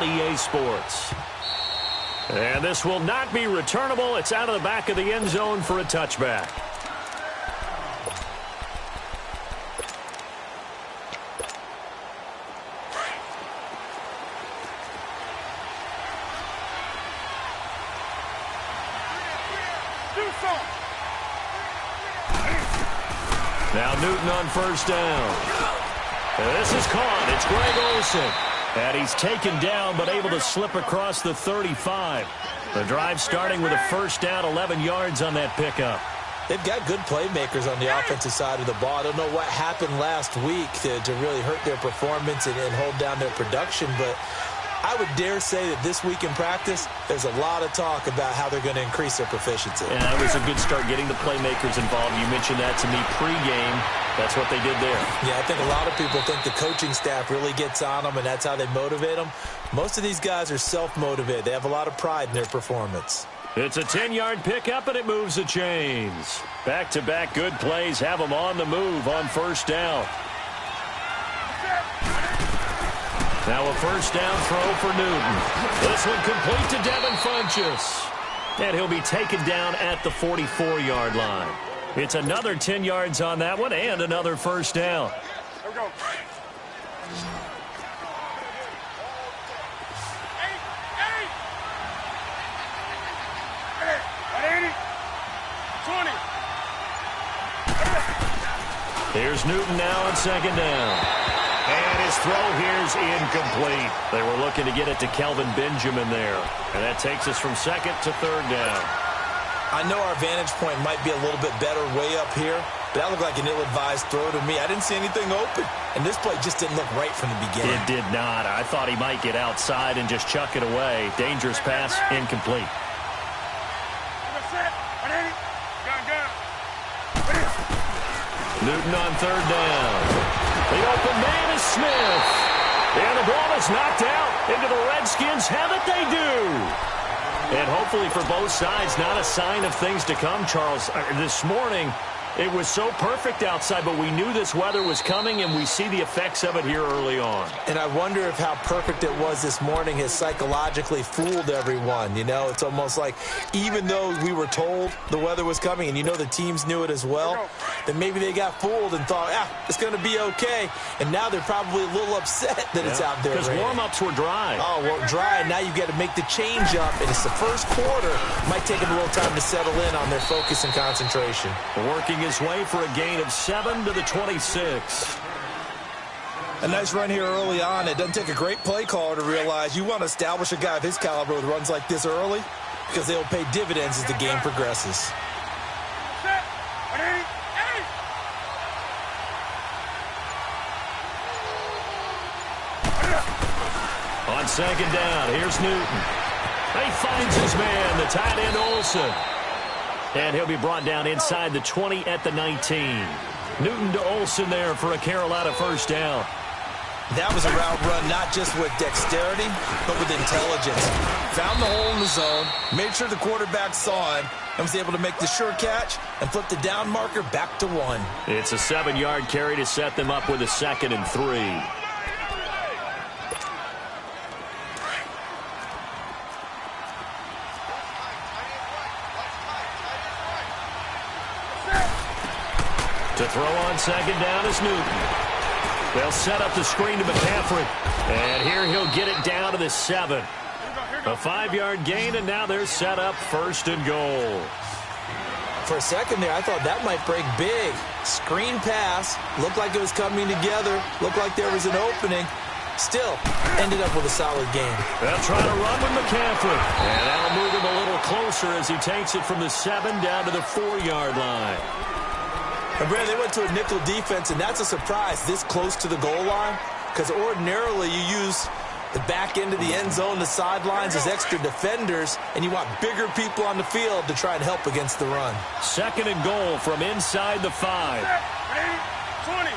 EA Sports. And this will not be returnable. It's out of the back of the end zone for a touchback. Now Newton on first down. This is caught. It's Greg Olsen. And he's taken down but able to slip across the 35. The drive starting with a first down, 11 yards on that pickup. They've got good playmakers on the offensive side of the ball. I don't know what happened last week to really hurt their performance and hold down their production, but I would dare say that this week in practice, there's a lot of talk about how they're going to increase their proficiency. And that was a good start getting the playmakers involved. You mentioned that to me pregame. That's what they did there. Yeah, I think a lot of people think the coaching staff really gets on them, and that's how they motivate them. Most of these guys are self-motivated. They have a lot of pride in their performance. It's a 10-yard pickup, and it moves the chains. Back-to-back good plays have them on the move on first down. Now a first down throw for Newton. This one complete to Devin Funchess. And he'll be taken down at the 44-yard line. It's another 10 yards on that one and another first down. Here we go. 20. Here's Newton now on second down. And his throw here's incomplete. They were looking to get it to Kelvin Benjamin there. And that takes us from second to third down. I know our vantage point might be a little bit better way up here, but that looked like an ill-advised throw to me. I didn't see anything open, and this play just didn't look right from the beginning. It did not. I thought he might get outside and just chuck it away. Dangerous pass, incomplete. Newton on third down. The open man is Smith. And the ball is knocked out into the Redskins. Have it, they do. And hopefully for both sides, not a sign of things to come, Charles. This morning, it was so perfect outside, but we knew this weather was coming, and we see the effects of it here early on. And I wonder if how perfect it was this morning has psychologically fooled everyone. You know, it's almost like even though we were told the weather was coming, and you know the teams knew it as well, then maybe they got fooled and thought, it's going to be okay. And now they're probably a little upset that it's out there. Because warm-ups were dry. Oh, well, dry, and now you've got to make the change up, and it's the first quarter. Might take them a little time to settle in on their focus and concentration. Working his way for a gain of 7 to the 26. A nice run here early on. It doesn't take a great play caller to realize you want to establish a guy of his caliber with runs like this early because they'll pay dividends as the game progresses. On second down, here's Newton. He finds his man, the tight end Olsen. And he'll be brought down inside the 20 at the 19. Newton to Olsen there for a Carolina first down. That was a route run not just with dexterity, but with intelligence. Found the hole in the zone, made sure the quarterback saw it, and was able to make the sure catch and flip the down marker back to 1. It's a 7-yard carry to set them up with a 2nd and 3. To throw on second down is Newton. They'll set up the screen to McCaffrey. And here he'll get it down to the 7. A 5-yard gain, and now they're set up 1st and goal. For a second there, I thought that might break big. Screen pass. Looked like it was coming together. Looked like there was an opening. Still, ended up with a solid game. They'll try to run with McCaffrey. And that'll move him a little closer as he takes it from the 7 down to the 4-yard line. And, Brad, they went to a nickel defense, and that's a surprise this close to the goal line because ordinarily you use the back end of the end zone, the sidelines as extra defenders, and you want bigger people on the field to try and help against the run. 2nd and goal from inside the 5. 20.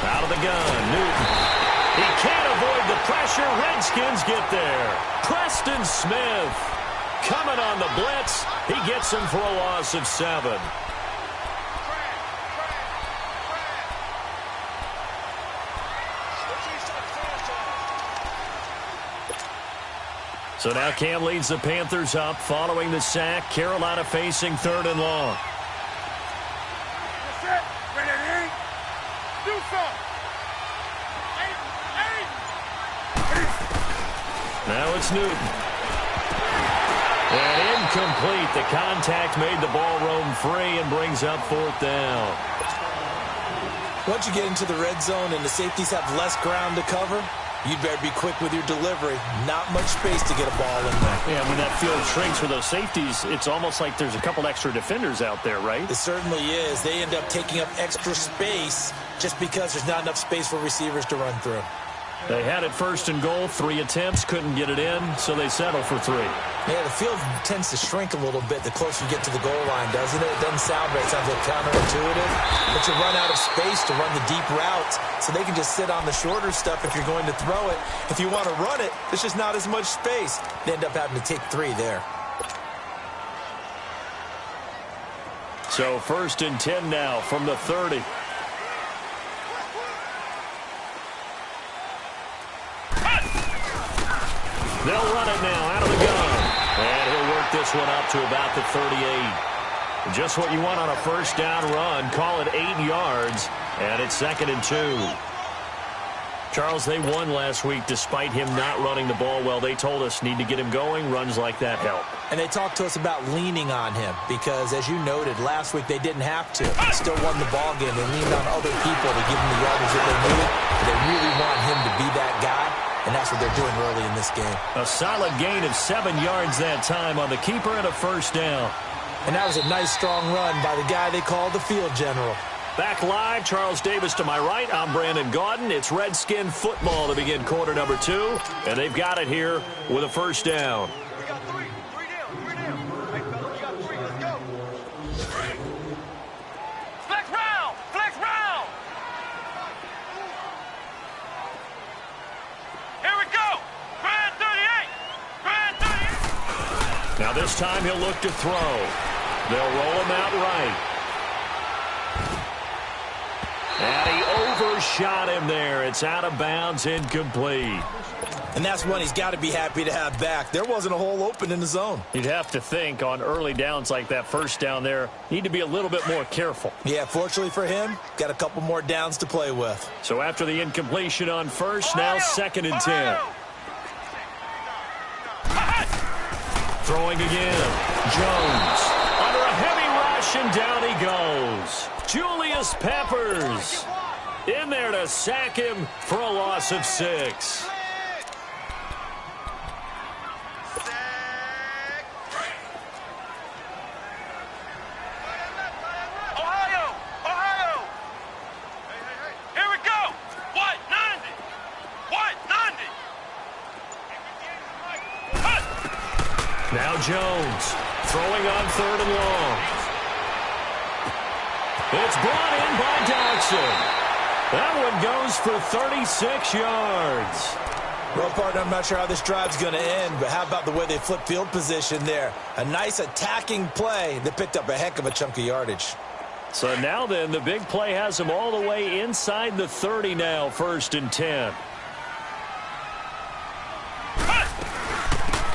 Out of the gun, Newton. He can't avoid the pressure. Redskins get there. Preston Smith coming on the blitz. He gets him for a loss of 7. So now Cam leads the Panthers up following the sack. Carolina facing 3rd and long. Do something. Now it's Newton. And incomplete. The contact made the ball roam free and brings up 4th down. Once you get into the red zone and the safeties have less ground to cover, you'd better be quick with your delivery. Not much space to get a ball in there. Yeah, when that field shrinks for those safeties, it's almost like there's a couple extra defenders out there, right? It certainly is. They end up taking up extra space just because there's not enough space for receivers to run through. They had it 1st and goal, 3 attempts, couldn't get it in, so they settle for 3. Yeah, the field tends to shrink a little bit the closer you get to the goal line, doesn't it? It doesn't sound right. It sounds a little counterintuitive. But you run out of space to run the deep routes, so they can just sit on the shorter stuff if you're going to throw it. If you want to run it, there's just not as much space. They end up having to take 3 there. So 1st and 10 now from the 30. They'll run it now out of the gun. And he'll work this one up to about the 38. Just what you want on a 1st down run. Call it 8 yards. And it's 2nd and 2. Charles, they won last week despite him not running the ball well. They told us need to get him going. Runs like that help. And they talked to us about leaning on him because, as you noted, last week they didn't have to. Still won the ball game. They leaned on other people to give them the yardage that they needed. They really want him to be that guy. And that's what they're doing early in this game. A solid gain of 7 yards that time on the keeper and a 1st down. And that was a nice, strong run by the guy they called the field general. Back live, Charles Davis to my right. I'm Brandon Gaudin. It's Redskin football to begin quarter number 2. And they've got it here with a 1st down. We got 3. 3 down. Hey, fellas, we got 3. Let's go. Flex round. Flex round. Here we go. Brand 38. Brand 38. Now this time he'll look to throw. They'll roll him out right. And he overshot him there. It's out of bounds, incomplete. And that's one he's got to be happy to have back. There wasn't a hole open in the zone. You'd have to think on early downs like that 1st down there, need to be a little bit more careful. Yeah, fortunately for him, got a couple more downs to play with. So after the incompletion on 1st, now 2nd and 10. Throwing again. Jones under a heavy rush, and down he goes. Julius Peppers in there to sack him for a loss of 6. Ohio. Here we go. What? 90. What? 90. Now Jones throwing on 3rd and long. It's brought in by Dodson. That one goes for 36 yards. Well, partner, I'm not sure how this drive's going to end, but how about the way they flip field position there? A nice attacking play that picked up a heck of a chunk of yardage. So now then, the big play has them all the way inside the 30 now, 1st and 10.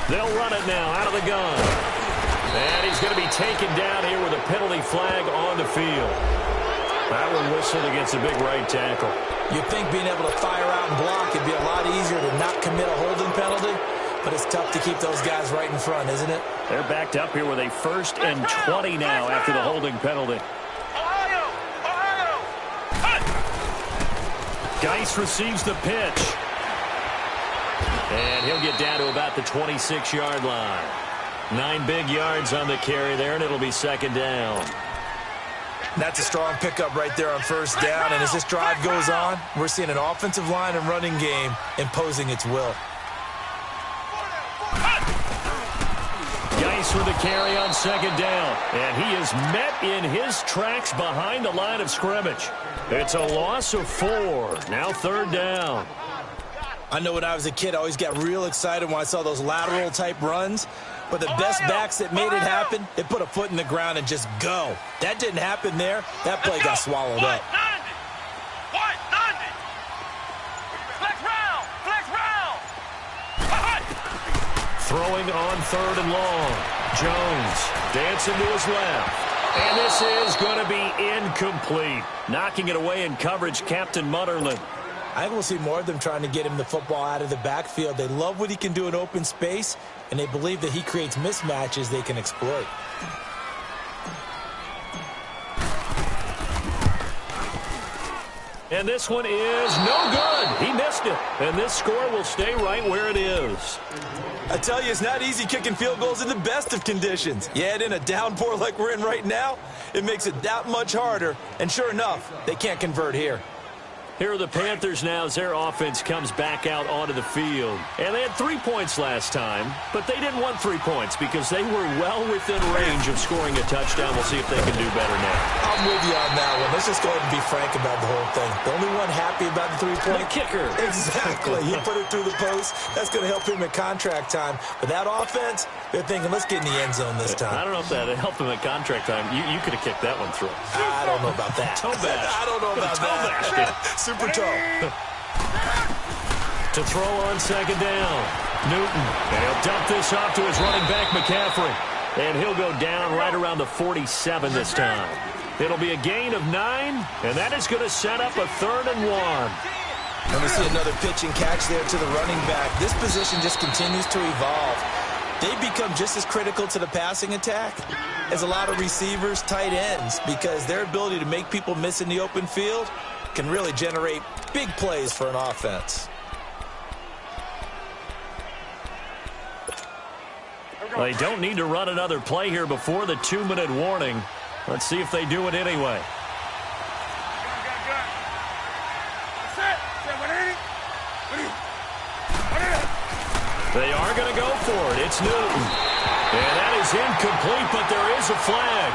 They'll run it now out of the gun. And he's going to be taken down here with a penalty flag on the field. That one whistled against the big right tackle. You'd think being able to fire out and block would be a lot easier to not commit a holding penalty, but it's tough to keep those guys right in front, isn't it? They're backed up here with a 1st and 20 now after the holding penalty. Ohio. Geis receives the pitch. And he'll get down to about the 26-yard line. 9 big yards on the carry there, and it'll be 2nd down. That's a strong pickup right there on 1st down, and as this drive goes on, we're seeing an offensive line and running game imposing its will. Geis with the carry on 2nd down, and he is met in his tracks behind the line of scrimmage. It's a loss of 4. Now 3rd down. I know when I was a kid, I always got real excited when I saw those lateral-type runs. But the best backs that made it happen, they put a foot in the ground and just go. That didn't happen there. That play got swallowed up. 90. What? 90. Flex round. Throwing on 3rd and long. Jones dancing to his left. And this is going to be incomplete. Knocking it away in coverage, Captain Mutterland. I think we'll see more of them trying to get him the football out of the backfield. They love what he can do in open space, and they believe that he creates mismatches they can exploit. And this one is no good. He missed it. And this score will stay right where it is. I tell you, it's not easy kicking field goals in the best of conditions. You add in a downpour like we're in right now, it makes it that much harder. And sure enough, they can't convert here. Here are the Panthers now as their offense comes back out onto the field. And they had 3 points last time, but they didn't want 3 points because they were well within range of scoring a touchdown. We'll see if they can do better now. I'm with you on that one. Let's just go ahead and be frank about the whole thing. The only one happy about the 3-point? The kicker. Exactly. He put it through the post. That's going to help him at contract time. But that offense, they're thinking, let's get in the end zone this time. I don't know if that helped him at contract time. You could have kicked that one through. I don't know about that. Toe bash. I don't know about that. Super toe. To throw on 2nd down. Newton. And he'll dump this off to his running back, McCaffrey. And he'll go down right around the 47 this time. It'll be a gain of 9, and that is going to set up a 3rd and 1. And we see another pitch and catch there to the running back. This position just continues to evolve. They become just as critical to the passing attack as a lot of receivers, tight ends, because their ability to make people miss in the open field can really generate big plays for an offense. Well, they don't need to run another play here before the 2-minute warning. Let's see if they do it anyway. They are going to go for it. It's Newton. And that is incomplete, but there is a flag.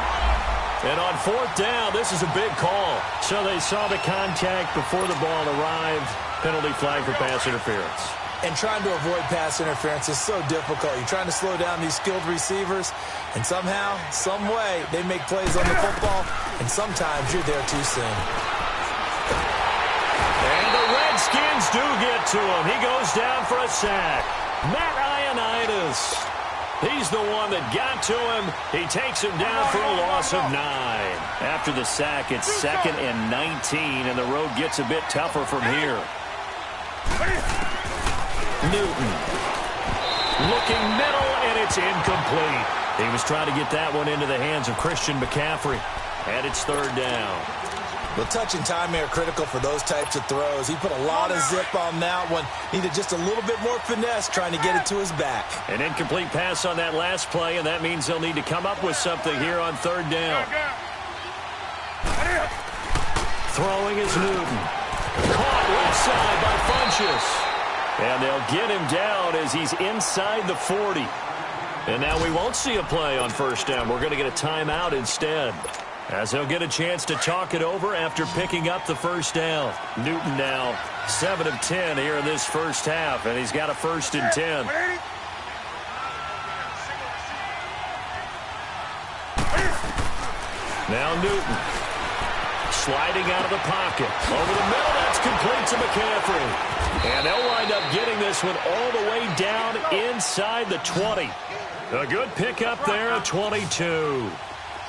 And on 4th down, this is a big call. So they saw the contact before the ball arrived. Penalty flag for pass interference. And trying to avoid pass interference is so difficult. You're trying to slow down these skilled receivers, and somehow, some way, they make plays on the football, and sometimes you're there too soon. And the Redskins do get to him. He goes down for a sack. Matt Ioannidis. He's the one that got to him. He takes him down for a loss of 9. After the sack, it's 2nd and 19, and the road gets a bit tougher from here. Newton. Looking middle, and it's incomplete. He was trying to get that one into the hands of Christian McCaffrey. And it's 3rd down. Well, touch and timing are critical for those types of throws. He put a lot of zip on that one. Needed just a little bit more finesse trying to get it to his back. An incomplete pass on that last play, and that means they'll need to come up with something here on 3rd down. Throwing is Newton. Caught left side by Funchess. And they'll get him down as he's inside the 40. And now we won't see a play on 1st down. We're going to get a timeout instead, as he'll get a chance to talk it over after picking up the 1st down. Newton now 7 of 10 here in this first half, and he's got a 1st and 10. Now Newton sliding out of the pocket. Over the middle, that's complete to McCaffrey. And they'll wind up getting this one all the way down inside the 20. A good pickup there at 22.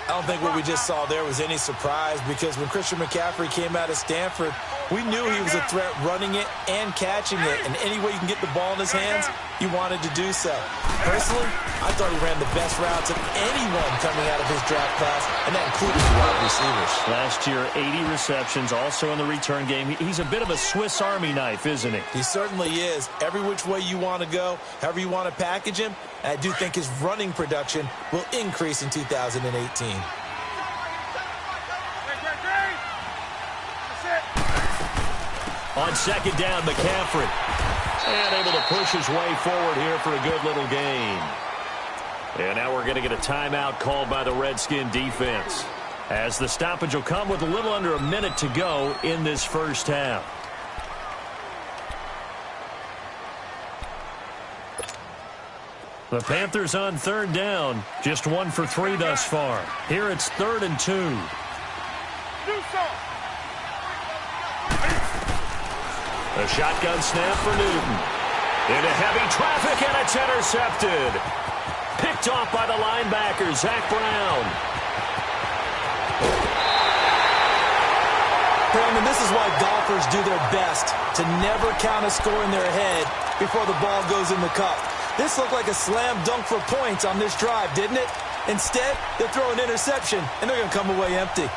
I don't think what we just saw there was any surprise, because when Christian McCaffrey came out of Stanford, we knew he was a threat running it and catching it. And any way you can get the ball in his hands, he wanted to do so. Personally, I thought he ran the best routes of anyone coming out of his draft class, and that included the wide receivers. Last year, 80 receptions, also in the return game. He's a bit of a Swiss Army knife, isn't he? He certainly is. Every which way you want to go, however you want to package him, and I do think his running production will increase in 2018. On 2nd down, McCaffrey. And able to push his way forward here for a good little gain. And now we're going to get a timeout called by the Redskin defense, as the stoppage will come with a little under a minute to go in this first half. The Panthers on 3rd down, just 1 for 3 thus far. Here it's 3rd and 2. A shotgun snap for Newton. Into heavy traffic, and it's intercepted. Picked off by the linebacker, Zach Brown. Brandon, this is why golfers do their best to never count a score in their head before the ball goes in the cup. This looked like a slam dunk for points on this drive, didn't it? Instead, they throw an interception, and they're going to come away empty.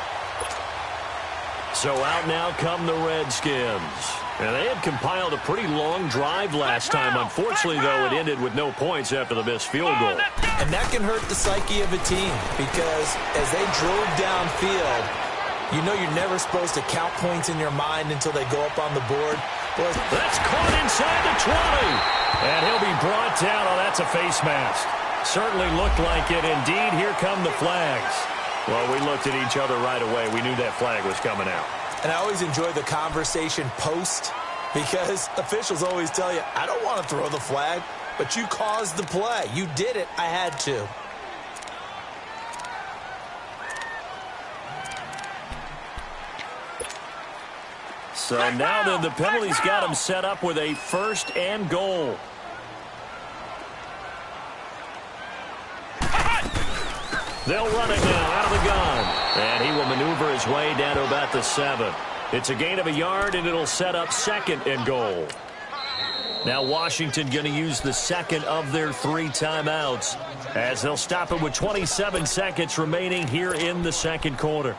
So out now come the Redskins. And they had compiled a pretty long drive last time. Unfortunately, though, it ended with no points after the missed field goal. And that can hurt the psyche of a team because as they drove downfield, you know you're never supposed to count points in your mind until they go up on the board. Well, that's caught inside the 20. And he'll be brought down. Oh, that's a face mask. Certainly looked like it. Indeed, here come the flags. Well, we looked at each other right away. We knew that flag was coming out. And I always enjoy the conversation post because officials always tell you, I don't want to throw the flag, but you caused the play. You did it. I had to. So now then the penalty's got him set up with a 1st and goal. They'll run it now out of the gun. And he will maneuver his way down to about the 7. It's a gain of a yard, and it'll set up 2nd and goal. Now Washington going to use the 2nd of their 3 timeouts as they'll stop it with 27 seconds remaining here in the 2nd quarter.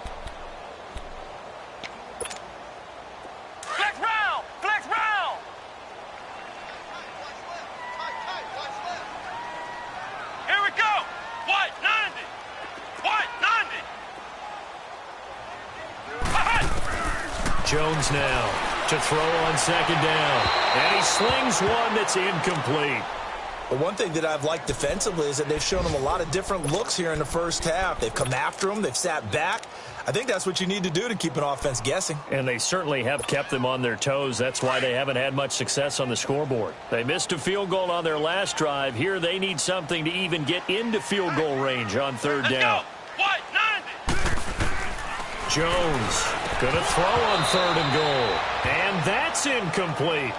Jones now to throw on 2nd down. And he slings one that's incomplete. Well, one thing that I've liked defensively is that they've shown him a lot of different looks here in the first half. They've come after him. They've sat back. I think that's what you need to do to keep an offense guessing. And they certainly have kept them on their toes. That's why they haven't had much success on the scoreboard. They missed a field goal on their last drive. Here they need something to even get into field goal range on 3rd down. Jones going to throw on 3rd and goal. And that's incomplete.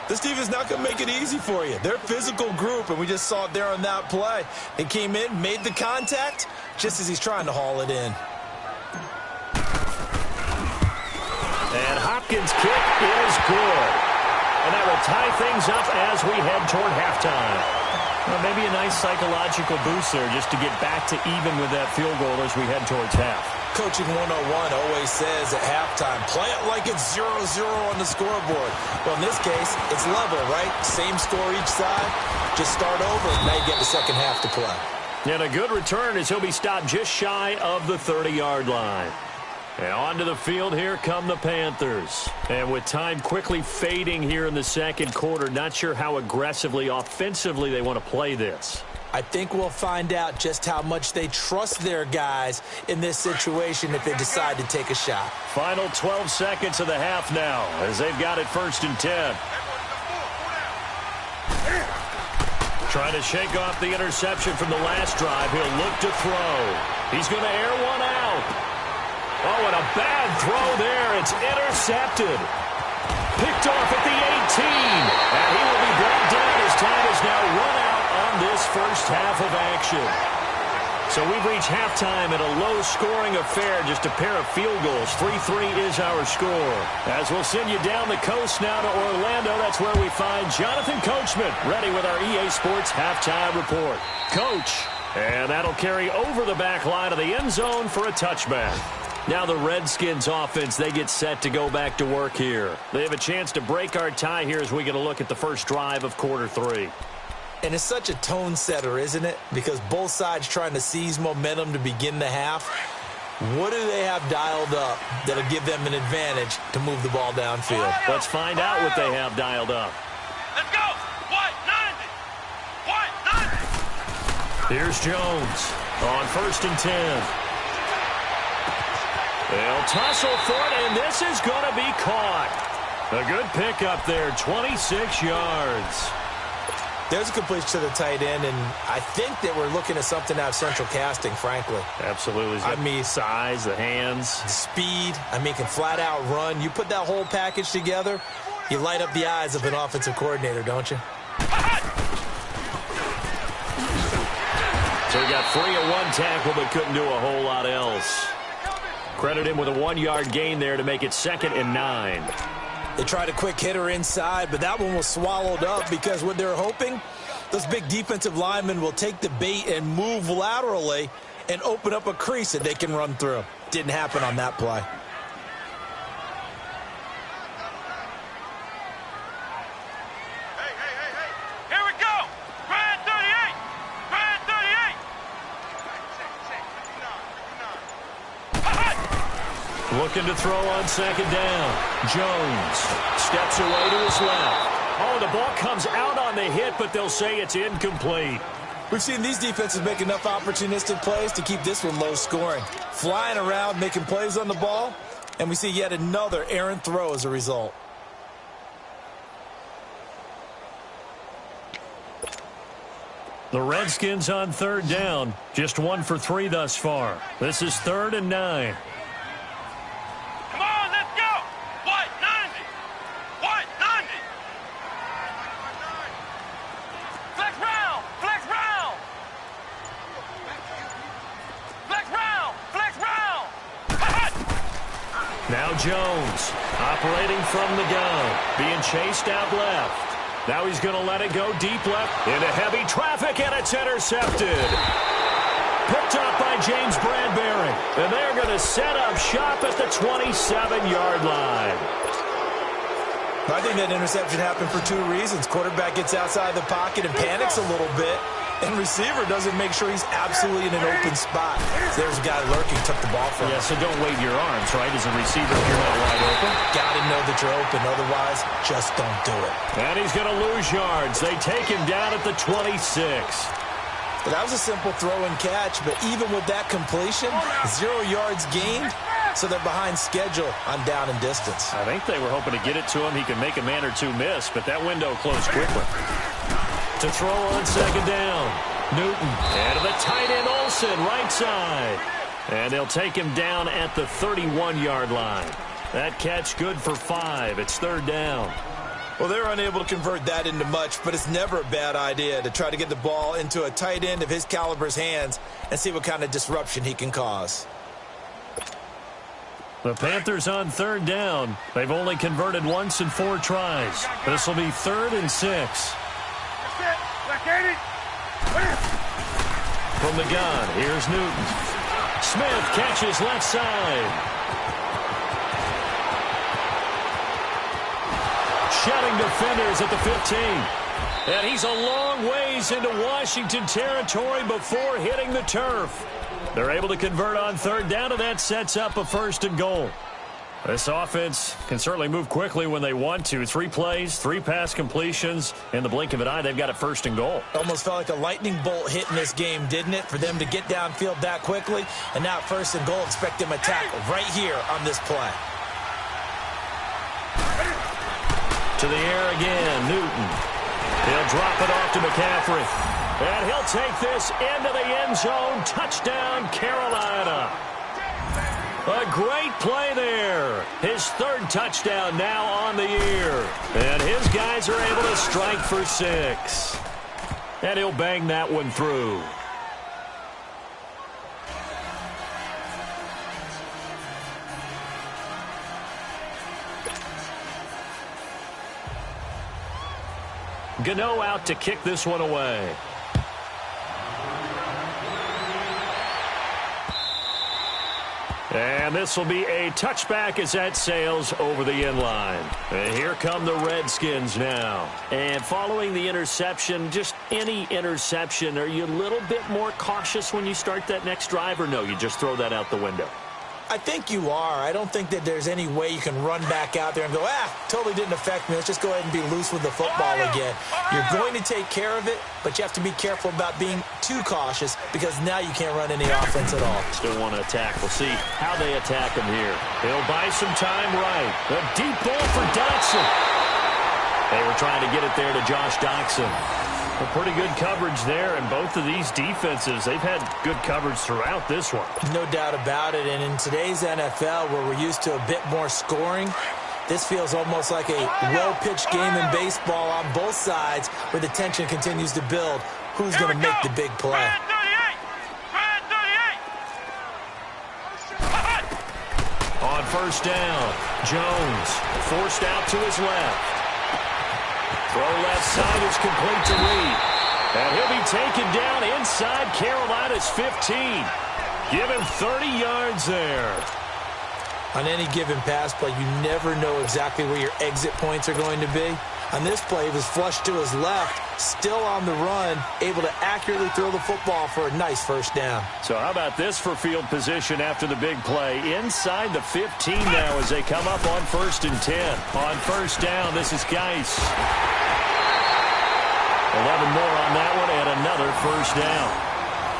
This team is not going to make it easy for you. They're a physical group, and we just saw it there on that play. They came in, made the contact, just as he's trying to haul it in. And Hopkins' kick is good. And that will tie things up as we head toward halftime. Well, maybe a nice psychological boost there just to get back to even with that field goal as we head towards half. Coaching 101 always says at halftime, play it like it's 0-0 on the scoreboard. Well, in this case, it's level, right? Same score each side. Just start over, and now you get the second half to play. And a good return as he'll be stopped just shy of the 30-yard line. And onto the field, here come the Panthers. And with time quickly fading here in the 2nd quarter, not sure how aggressively, offensively they want to play this. I think we'll find out just how much they trust their guys in this situation if they decide to take a shot. Final 12 seconds of the half now as they've got it 1st and 10. Trying to shake off the interception from the last drive. He'll look to throw. He's going to air one out. Oh, and a bad throw there. It's intercepted. Picked off at the 18. And he will be brought down as time is now run out on this first half of action. So we've reached halftime at a low-scoring affair, just a pair of field goals. 3-3 is our score. As we'll send you down the coast now to Orlando, that's where we find Jonathan Coachman, ready with our EA Sports halftime report. Coach, and that'll carry over the back line of the end zone for a touchback. Now the Redskins offense, they get set to go back to work here. They have a chance to break our tie here as we get a look at the first drive of quarter 3. And it's such a tone setter, isn't it? Because both sides trying to seize momentum to begin the half. What do they have dialed up that'll give them an advantage to move the ball downfield? Let's find out what they have dialed up. Let's go! White 90! White 90! Here's Jones on 1st and 10. They'll tussle for it, and this is going to be caught. A good pickup there, 26 yards. There's a completion to the tight end, and I think that we're looking at something out of central casting, frankly. Absolutely. I mean, size, the hands. Speed. I mean, can flat out run. You put that whole package together, you light up the eyes of an offensive coordinator, don't you? So he got free of one tackle but couldn't do a whole lot else. Credit him with a 1-yard gain there to make it 2nd and 9. They tried a quick hitter inside, but that one was swallowed up because what they're hoping, those big defensive linemen will take the bait and move laterally and open up a crease that they can run through. Didn't happen on that play. Here we go. Brad 38. Brad 38. Looking to throw on 2nd down. Jones steps away to his left. Oh, the ball comes out on the hit, but they'll say it's incomplete. We've seen these defenses make enough opportunistic plays to keep this one low scoring. Flying around, making plays on the ball, and we see yet another errant throw as a result. The Redskins on 3rd down. Just 1 for 3 thus far. This is 3rd and 9. Come on, let's go. White 90. White 90. Flex round. Flex round. Flex round. Flex round. Now Jones operating from the gun. Being chased out left. Now he's going to let it go deep left into heavy traffic, and it's intercepted. Picked up by James Bradbury. And they're going to set up shop at the 27-yard line. I think that interception happened for 2 reasons. Quarterback gets outside the pocket and panics a little bit, and receiver doesn't make sure he's absolutely in an open spot. So there's a guy lurking, took the ball from him. Yeah, so don't wave your arms, right, as a receiver if you're not wide open. Got to know that you're open. Otherwise, just don't do it. And he's going to lose yards. They take him down at the 26. But that was a simple throw and catch, but even with that completion, 0 yards gained, so they're behind schedule on down and distance. I think they were hoping to get it to him. He could make a man or two miss, but that window closed quickly. To throw on 2nd down. Newton. And to the tight end Olsen, right side. And they'll take him down at the 31-yard line. That catch good for 5. It's 3rd down. Well, they're unable to convert that into much, but it's never a bad idea to try to get the ball into a tight end of his caliber's hands and see what kind of disruption he can cause. The Panthers on 3rd down. They've only converted once in 4 tries. This will be 3rd and 6. From the gun, here's Newton. Smith catches left side. Shutting defenders at the 15. And he's a long ways into Washington territory before hitting the turf. They're able to convert on 3rd down, and that sets up a 1st and goal. This offense can certainly move quickly when they want to. 3 plays, 3 pass completions. In the blink of an eye, they've got a 1st and goal. Almost felt like a lightning bolt hit in this game, didn't it? For them to get downfield that quickly. And now 1st and goal, expect them to tackle right here on this play. To the air again, Newton. He'll drop it off to McCaffrey. And he'll take this into the end zone. Touchdown, Carolina. A great play there. His 3rd touchdown now on the year. And his guys are able to strike for 6. And he'll bang that one through. Gano out to kick this one away. And this will be a touchback as that sails over the end line. And here come the Redskins now. And following the interception, just any interception, are you a little bit more cautious when you start that next drive, or no, you just throw that out the window? I think you are. I don't think that there's any way you can run back out there and go, totally didn't affect me. Let's just go ahead and be loose with the football again. You're going to take care of it, but you have to be careful about being too cautious because now you can't run any offense at all. Still want to attack. We'll see how they attack him here. He'll buy some time right. A deep ball for Dotson. They were trying to get it there to Josh Dotson. A pretty good coverage there, and both of these defenses, they've had good coverage throughout this one. No doubt about it, and in today's NFL, where we're used to a bit more scoring, this feels almost like a well-pitched game in baseball on both sides where the tension continues to build. Who's going to make the big play? first down. Jones forced out to his left. Throw left side is complete to Reed. And he'll be taken down inside Carolina's 15. Give him 30 yards there. On any given pass play, you never know exactly where your exit points are going to be. On this play, he was flushed to his left, still on the run, able to accurately throw the football for a nice first down. So how about this for field position after the big play? Inside the 15 now as they come up on 1st and 10. On first down, this is Geis. 11 more on that one and another first down.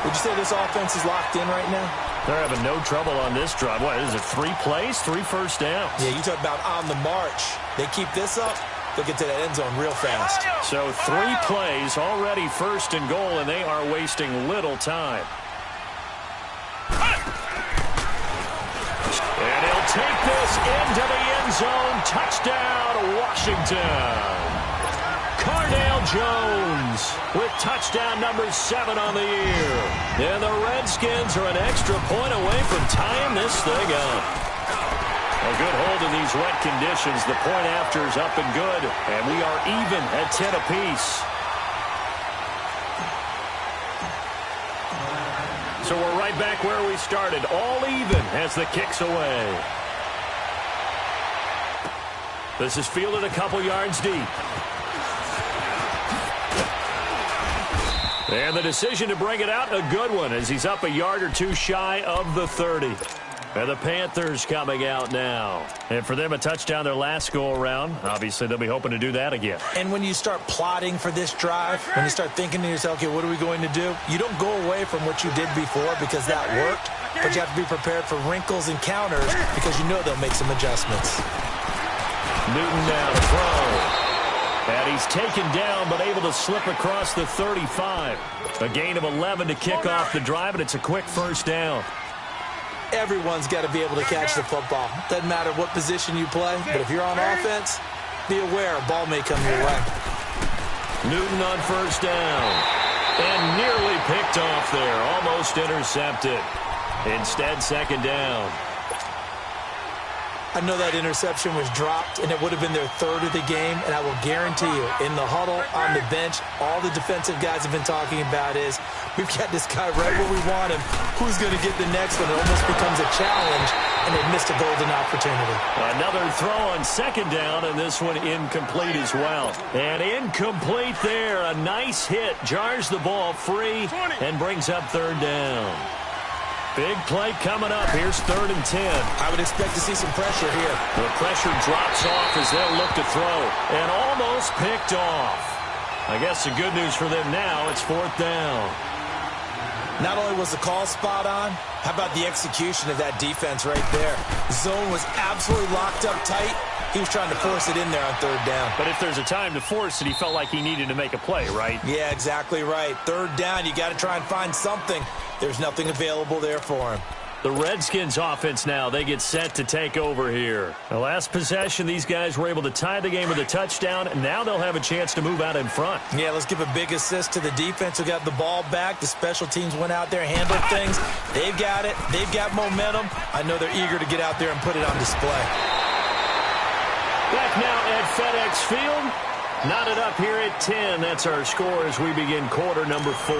Would you say this offense is locked in right now? They're having no trouble on this drive. What is it, 3 plays, 3 first downs? Yeah, you talk about on the march. They keep this up, they'll get to that end zone real fast. So 3 plays, already 1st and goal, and they are wasting little time. And he'll take this into the end zone. Touchdown, Washington. Cardale Jones with touchdown number 7 on the year. And the Redskins are an extra point away from tying this thing up. A good hold in these wet conditions. The point after is up and good. And we are even at 10 apiece. So we're right back where we started. All even as the kick's away. This is fielded a couple yards deep. And the decision to bring it out, a good one, as he's up a yard or 2 shy of the 30. And the Panthers coming out now. And for them, a touchdown their last go-around. Obviously, they'll be hoping to do that again. And when you start plotting for this drive, when you start thinking to yourself, okay, what are we going to do? You don't go away from what you did before because that worked, but you have to be prepared for wrinkles and counters because you know they'll make some adjustments. Newton now to throw. And he's taken down, but able to slip across the 35. A gain of 11 to kick off the drive, and it's a quick first down. Everyone's got to be able to catch the football. Doesn't matter what position you play, but if you're on offense, be aware a ball may come your way. Newton on first down. And nearly picked off there. Almost intercepted. Instead, second down. I know that interception was dropped, and it would have been their 3rd of the game, and I will guarantee you, in the huddle, on the bench, all the defensive guys have been talking about is, we've got this guy right where we want him. Who's going to get the next one? It almost becomes a challenge, and they've missed a golden opportunity. Another throw on second down, and this one incomplete as well. And incomplete there. A nice hit. Jars the ball free and brings up third down. Big play coming up. Here's 3rd and 10. I would expect to see some pressure here. The pressure drops off as they'll look to throw. And almost picked off. I guess the good news for them now, it's 4th down. Not only was the call spot on, how about the execution of that defense right there? Zone was absolutely locked up tight. He was trying to force it in there on 3rd down. But if there's a time to force it, he felt like he needed to make a play, right? Yeah, exactly right. 3rd down, you got to try and find something. There's nothing available there for him. The Redskins offense now, they get set to take over here. The last possession, these guys were able to tie the game with a touchdown, and now they'll have a chance to move out in front. Yeah, let's give a big assist to the defense who got the ball back. The special teams went out there, handled things. They've got it. They've got momentum. I know they're eager to get out there and put it on display. Back now at FedEx Field. Knotted up here at 10. That's our score as we begin quarter number 4.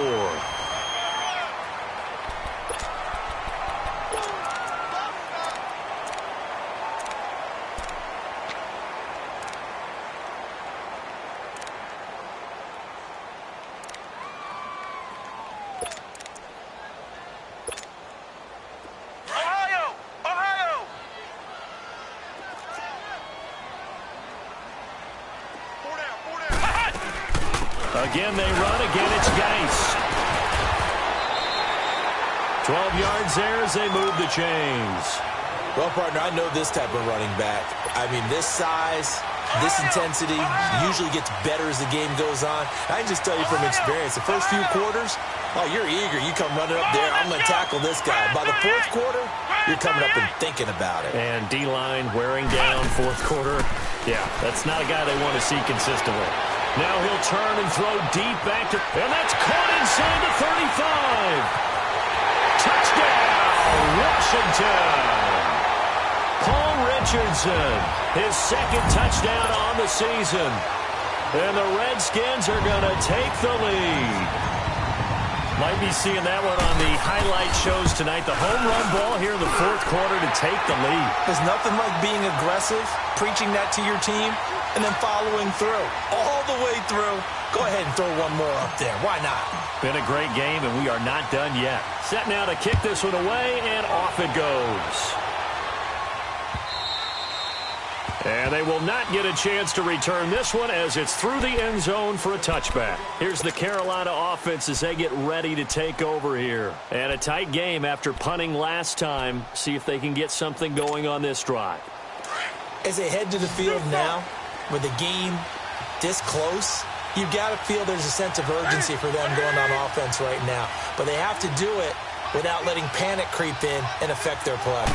Again, they run. Again, it's Geis. 12 yards there as they move the chains. Well, partner, I know this type of running back. I mean, this size, this intensity usually gets better as the game goes on. I can just tell you from experience, the first few quarters, oh, you're eager. You come running up there. I'm going to tackle this guy. By the 4th quarter, you're coming up and thinking about it. And D-line wearing down 4th quarter. Yeah, that's not a guy they want to see consistently. Now he'll turn and throw deep back to, and that's caught inside the 35. Touchdown, Washington. Paul Richardson, his second touchdown on the season. And the Redskins are going to take the lead. Might be seeing that one on the highlight shows tonight. The home run ball here in the fourth quarter to take the lead. There's nothing like being aggressive, preaching that to your team, and then following through. All the way through. Go ahead and throw one more up there. Why not? Been a great game, and we are not done yet. Set now to kick this one away, and off it goes. And they will not get a chance to return this one as it's through the end zone for a touchback. Here's the Carolina offense as they get ready to take over here. And a tight game after punting last time. See if they can get something going on this drive. As they head to the field now, with the game this close, you've got to feel there's a sense of urgency for them going on offense right now. But they have to do it without letting panic creep in and affect their play.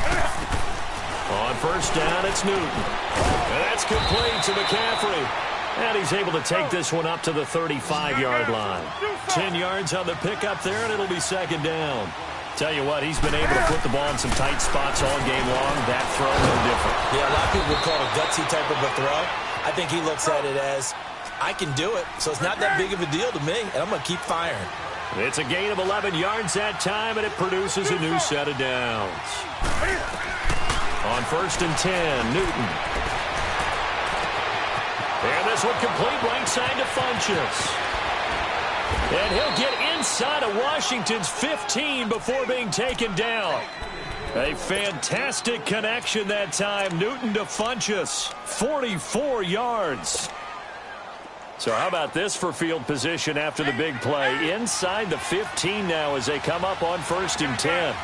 On first down, it's Newton. And that's complete to McCaffrey. And he's able to take this one up to the 35-yard line. 10 yards on the pickup there, and it'll be second down. Tell you what, he's been able to put the ball in some tight spots all game long. That throw, no different. Yeah, a lot of people would call it a gutsy type of a throw. I think he looks at it as, I can do it, so it's not that big of a deal to me, and I'm going to keep firing. It's a gain of 11 yards that time, and it produces a new set of downs. On first and 10, Newton. And this one complete right side to Funchess. And he'll get inside of Washington's 15 before being taken down. A fantastic connection that time. Newton to Funchess. 44 yards. So how about this for field position after the big play? Inside the 15 now as they come up on first and 10.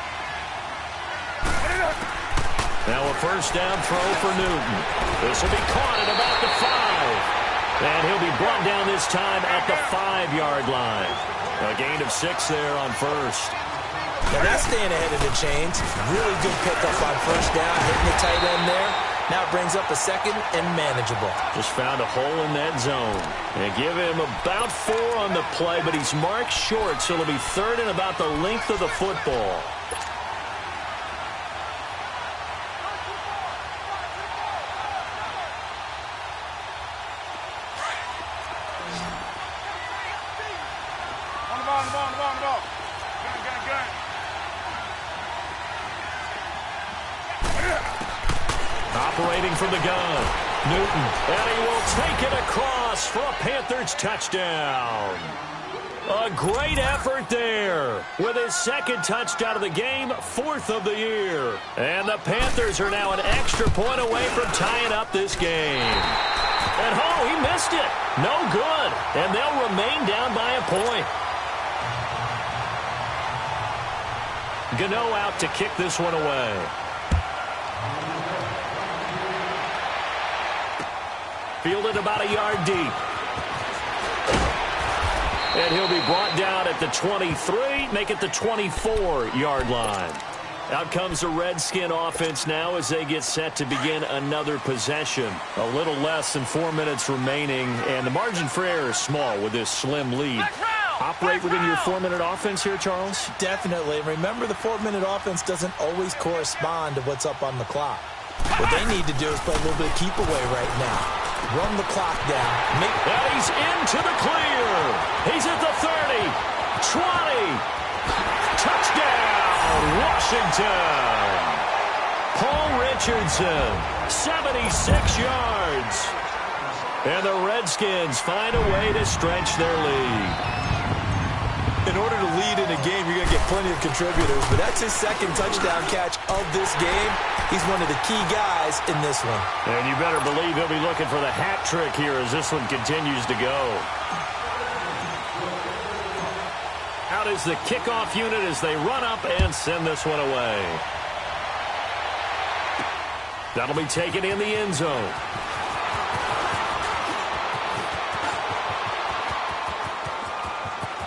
Now a first down throw for Newton. This will be caught at about the 5. And he'll be brought down this time at the 5-yard line. A gain of 6 there on first. Now that's staying ahead of the chains. Really good pickup on first down, hitting the tight end there. Now it brings up a second and manageable. Just found a hole in that zone. And give him about 4 on the play, but he's marked short, so it'll be third and about the length of the football. Operating from the gun, Newton, and he will take it across for a Panthers touchdown. A great effort there with his second touchdown of the game, 4th of the year. And the Panthers are now an extra point away from tying up this game. And oh, he missed it. No good. And they'll remain down by a point. Gano out to kick this one away. Fielded about a yard deep. And he'll be brought down at the 23, make it the 24-yard line. Out comes the Redskin offense now as they get set to begin another possession. A little less than 4 minutes remaining, and the margin for error is small with this slim lead. Operate within your 4-minute offense here, Charles? Definitely. Remember, the 4-minute offense doesn't always correspond to what's up on the clock. What they need to do is play a little bit of keep away right now. Run the clock down. And he's into the clear. He's at the 30, 20. Touchdown, Washington. Paul Richardson, 76 yards. And the Redskins find a way to stretch their lead. In order to lead in a game, you're going to get plenty of contributors, but that's his second touchdown catch of this game. He's one of the key guys in this one. And you better believe he'll be looking for the hat trick here as this one continues to go. Out is the kickoff unit as they run up and send this one away. That'll be taken in the end zone.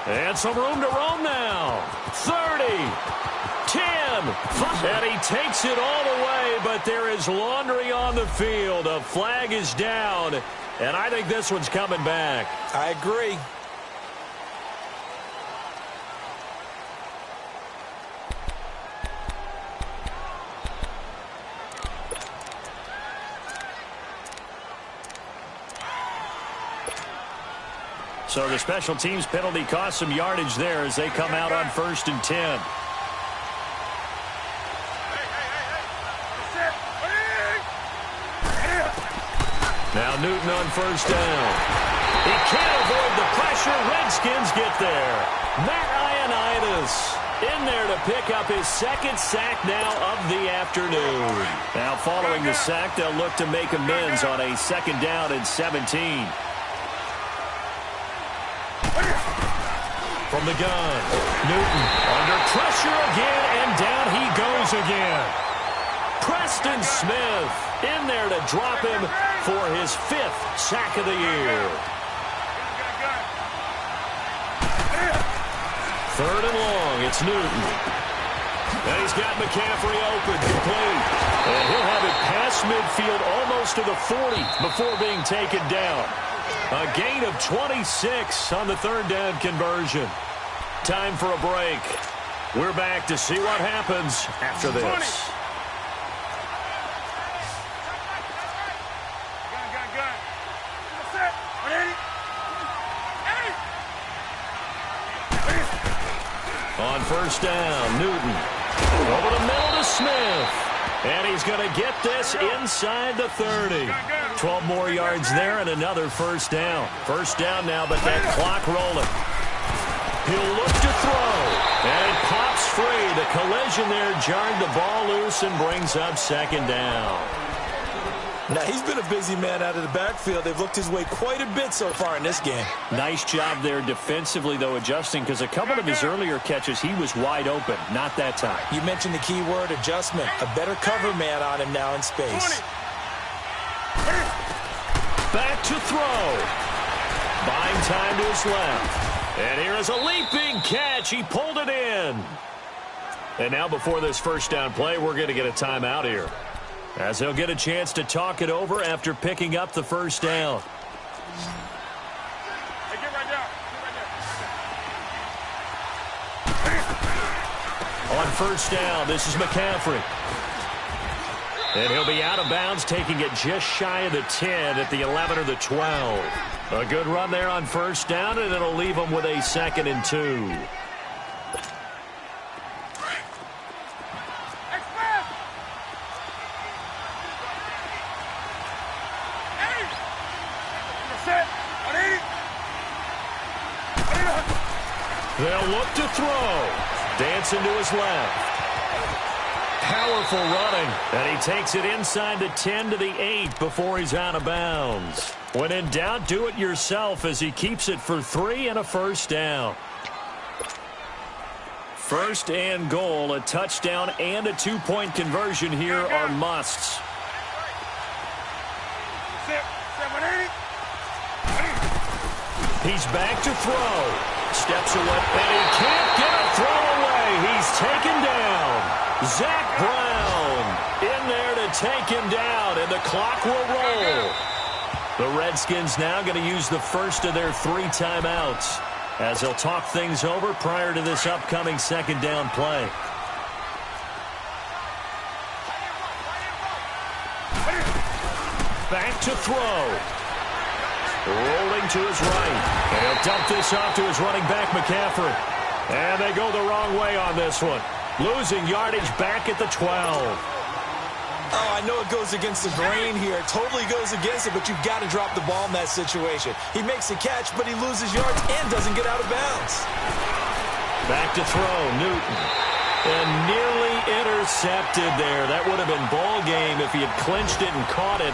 And some room to roam now. 30, 10, 5. And he takes it all the way, but there is laundry on the field. A flag is down, and I think this one's coming back. I agree. So the special teams penalty cost some yardage there as they come out on 1st and 10. Now Newton on 1st down. He can't avoid the pressure. Redskins get there. Matt Ioannidis in there to pick up his 2nd sack now of the afternoon. Now following the sack, they'll look to make amends on a 2nd down and 17. From the gun, Newton under pressure again, and down he goes again. Preston Smith in there to drop him for his 5th sack of the year. 3rd and long, it's Newton. And he's got McCaffrey open, complete. And he'll have it past midfield almost to the 40 before being taken down. A gain of 26 on the 3rd down conversion. Time for a break. We're back to see what happens after this. On 1st down, Newton. Over the middle to Smith. And he's going to get this inside the 30. 12 more yards there and another 1st down. 1st down now, but that clock rolling. He'll look to throw. And it pops free. The collision there jarred the ball loose and brings up 2nd down. Now, he's been a busy man out of the backfield. They've looked his way quite a bit so far in this game. Nice job there defensively, though, adjusting, because a couple of his earlier catches, he was wide open. Not that time. You mentioned the key word, adjustment. A better cover man on him now in space. Back to throw. Buying time to his left. And here is a leaping catch. He pulled it in. And now before this 1st down play, we're going to get a timeout here, as they'll get a chance to talk it over after picking up the 1st down. Hey, get right down. On 1st down, this is McCaffrey. And he'll be out of bounds, taking it just shy of the 10 at the 11 or the 12. A good run there on 1st down, and it'll leave him with a 2nd and 2. They'll look to throw. Dancing to his left. Powerful running. And he takes it inside the 10 to the 8 before he's out of bounds. When in doubt, do it yourself as he keeps it for 3 and a 1st down. 1st and goal, a touchdown and a 2-point conversion here are musts. He's back to throw. Steps away, and he can't get a throw away. He's taken down. Zach Brown in there to take him down, and the clock will roll. The Redskins now going to use the 1st of their 3 timeouts, as they'll talk things over prior to this upcoming 2nd down play. Back to throw. Rolling to his right. And he'll dump this off to his running back, McCaffrey. And they go the wrong way on this one. Losing yardage back at the 12. Oh, I know it goes against the grain here. It totally goes against it, but you've got to drop the ball in that situation. He makes a catch, but he loses yards and doesn't get out of bounds. Back to throw, Newton. And nearly intercepted there. That would have been ball game if he had clinched it and caught it.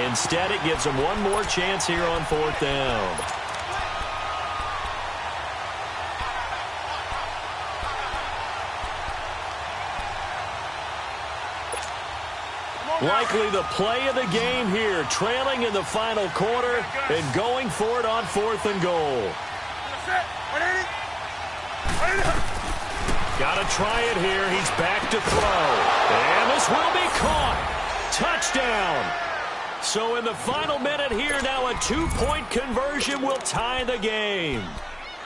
Instead, it gives him one more chance here on 4th down. Likely the play of the game here, trailing in the final quarter and going for it on 4th and goal. Got to try it here. He's back to throw. And this will be caught. Touchdown. So in the final minute here, now a 2-point conversion will tie the game.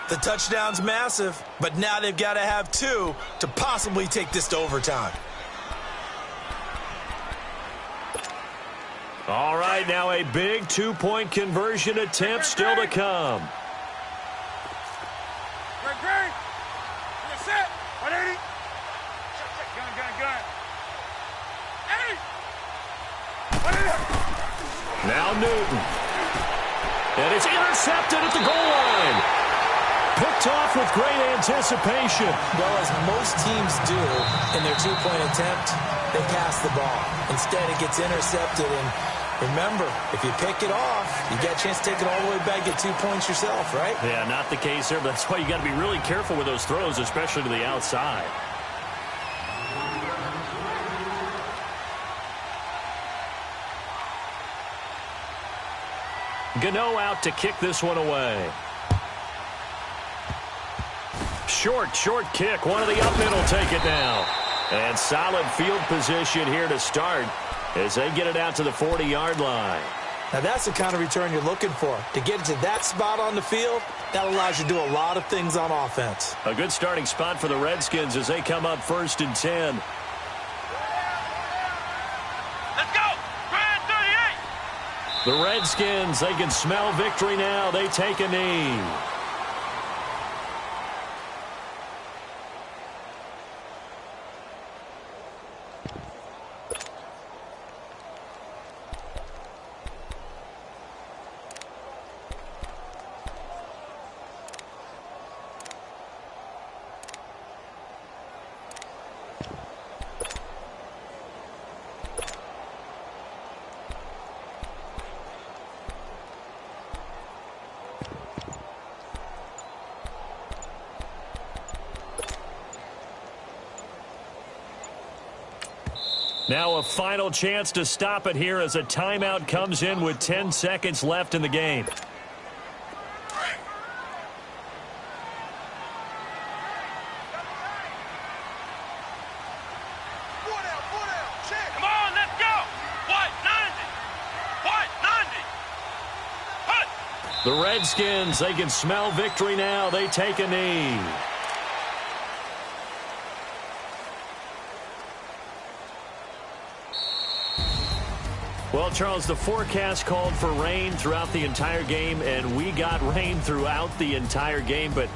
The touchdown's massive, but now they've got to have 2 to possibly take this to overtime. All right, now a big 2-point conversion attempt still to come. Now Newton. And it's intercepted at the goal line. Picked off with great anticipation. Well, as most teams do in their two-point attempt, they pass the ball. Instead, it gets intercepted. And remember, if you pick it off, you get a chance to take it all the way back, get 2 points yourself, right? Yeah, not the case there, but that's why you got to be really careful with those throws, especially to the outside. Gano out to kick this one away. Short kick. One of the up in will take it now. And solid field position here to start as they get it out to the 40-yard line. Now, that's the kind of return you're looking for. To get to that spot on the field, that allows you to do a lot of things on offense. A good starting spot for the Redskins as they come up 1st and 10. Let's go! Grand 38! The Redskins, they can smell victory now. They take a knee. Now a final chance to stop it here as a timeout comes in with 10 seconds left in the game. Come on, let's go! White 90! White 90! Hut! The Redskins, they can smell victory now. They take a knee. Well, Charles, the forecast called for rain throughout the entire game, and we got rain throughout the entire game. But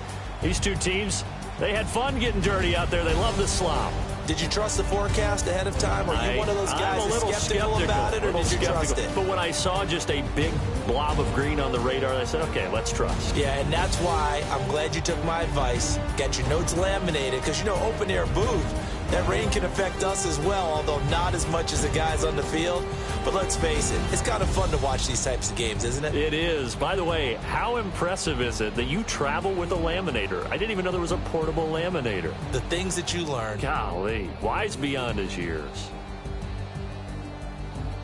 these two teams, they had fun getting dirty out there. They love the slop. Did you trust the forecast ahead of time? Or are you one of those guys that's skeptical about it, or did you trust it? But when I saw just a big blob of green on the radar, I said, okay, let's trust. Yeah, and that's why I'm glad you took my advice. Get your notes laminated, because, you know, open-air booth, that rain can affect us as well, although not as much as the guys on the field. But let's face it, it's kind of fun to watch these types of games, isn't it? It is. By the way, how impressive is it that you travel with a laminator? I didn't even know there was a portable laminator. The things that you learn. Golly, wise beyond his years.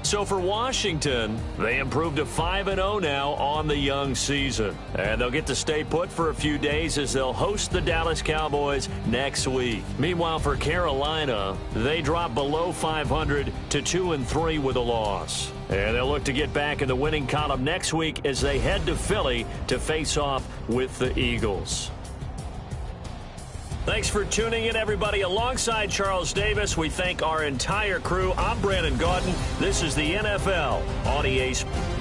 So for Washington, they improved to 5-0 now on the young season. And they'll get to stay put for a few days as they'll host the Dallas Cowboys next week. Meanwhile, for Carolina, they drop below 500 to 2-3 with a loss. And they'll look to get back in the winning column next week as they head to Philly to face off with the Eagles. Thanks for tuning in, everybody. Alongside Charles Davis, we thank our entire crew. I'm Brandon Gaudin. This is the NFL on EA Sports.